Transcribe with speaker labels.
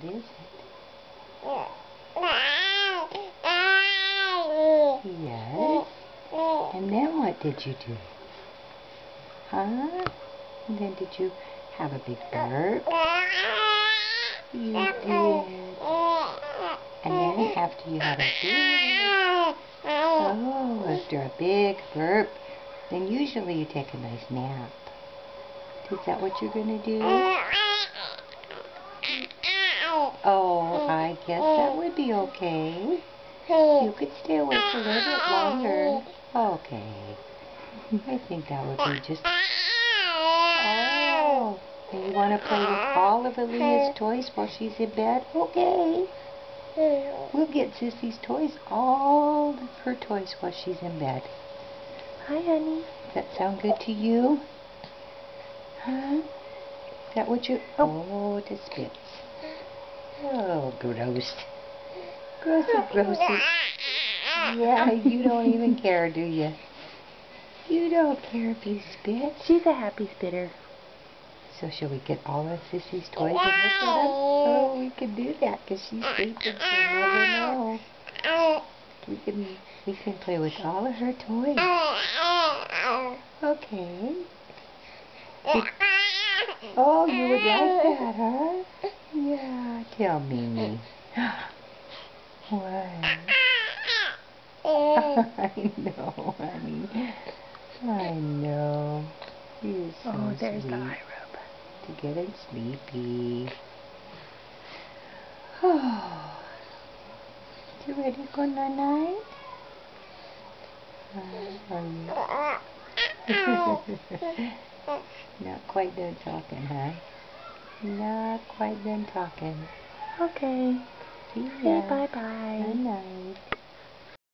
Speaker 1: is it? Yes. And then what did you do? Huh? And then did you have a big burp? You did. And then after you had a after a big burp, then usually you take a nice nap. Is that what you're going to do? Oh, I guess that would be okay. You could stay awake a little bit longer. Okay. I think that would be just... Oh. And you want to play with all of Aaliyah's toys while she's in bed? Okay. We'll get Sissy's toys, all of her toys while she's in bed. Hi, honey. Does that sound good to you? Huh? Is that what you... Oh, the spits. Oh, gross. Grossy, grossy. Yeah, you don't even care, do you? You don't care if you spit.
Speaker 2: She's a happy spitter.
Speaker 1: So shall we get all of Sissy's toys and look at them? Oh, we can do that because she's sleeping, so you never know. We can play with all of her toys. Okay. Oh, you would like that, huh? Yeah, tell Mimi. What? I know, honey. I know. You're so
Speaker 2: Oh, there's
Speaker 1: sweet.
Speaker 2: the eye rub.
Speaker 1: To get it sleepy. Oh. You ready for night? Are you? Not quite done talking, huh? Not quite done talking.
Speaker 2: Okay.
Speaker 1: See ya.
Speaker 2: Say bye-bye.
Speaker 1: Night.